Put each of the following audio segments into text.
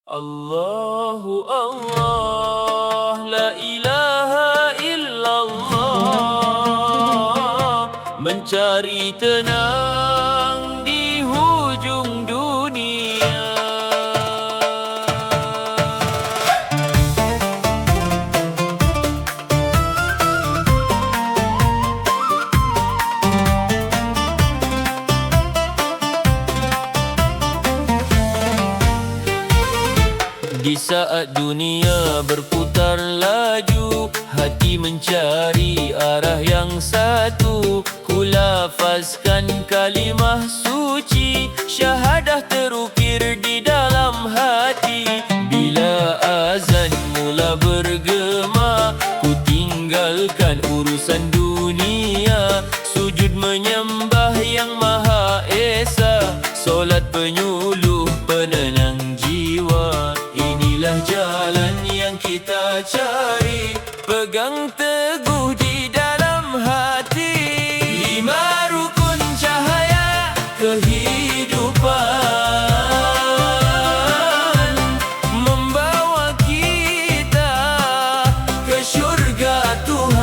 Allahu Allah, la ilaha illallah. Mencari tenang di hujung dunia. Di saat dunia berputar laju, hati mencari arah yang satu. Kulafazkan kalimah suci, syahadah terukir di dalam hati. Bila azan mula bergema, ku tinggalkan urusan dunia. Sujud menyembah yang Maha Esa, solat penyuluh penenang jiwa. Inilah jalan yang kita cari, pegang teguh di dalam hati. 5 rukun cahaya kehidupan, membawa kita ke syurga Tuhan.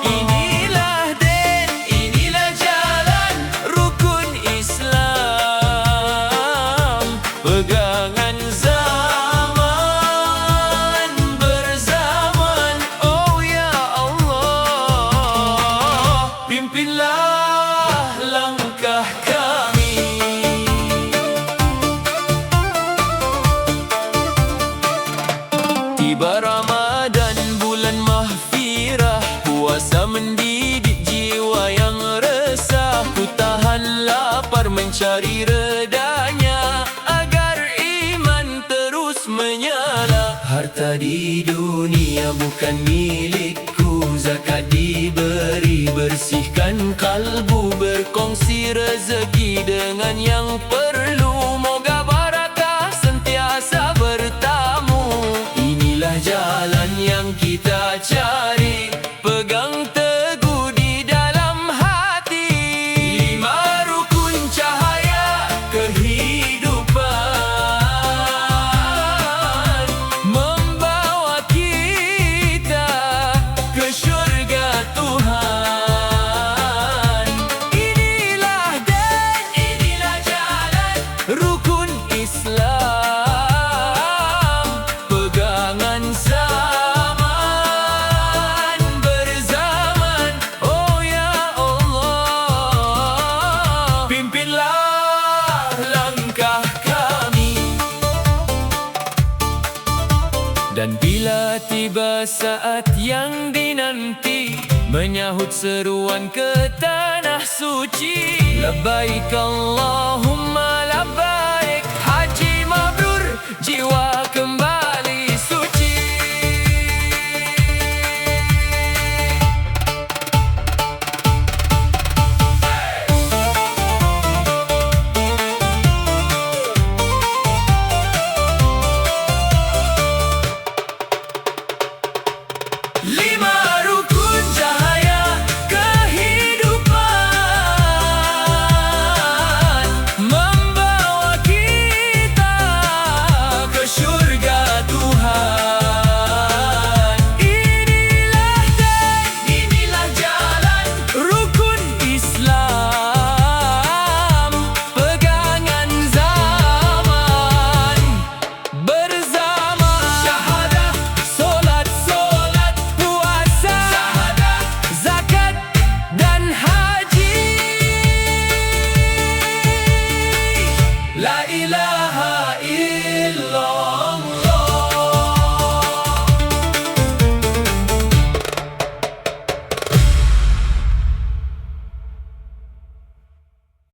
Inilah din, inilah jalan rukun Islam, pegangan zaman berzaman. Oh ya Allah, pimpinlah langkah kami. Tiba Ramadan, bulan mahfirah, puasa mendidik jiwa yang resah. Ku tahan lapar mencari redanya, agar iman terus menyala. Harta di dunia bukan milikku, zakat diberi bersihkan kalbu. Berkongsi rezeki dengan yang perlu, moga barakah sentiasa bertamu. Inilah jalan yang kita cari, pegang teguh di dalam hati. 5 rukun cahaya kehidupan, membawa kita ke syurga Tuhan. Inilah dan inilah jalan rukun Islam, pegangan zaman berzaman. Oh ya Allah, pimpinlah langkah kami. Dan bila tiba saat yang dinanti, menyahut seruan ke tanah suci, labbaik Allahumma labbaik.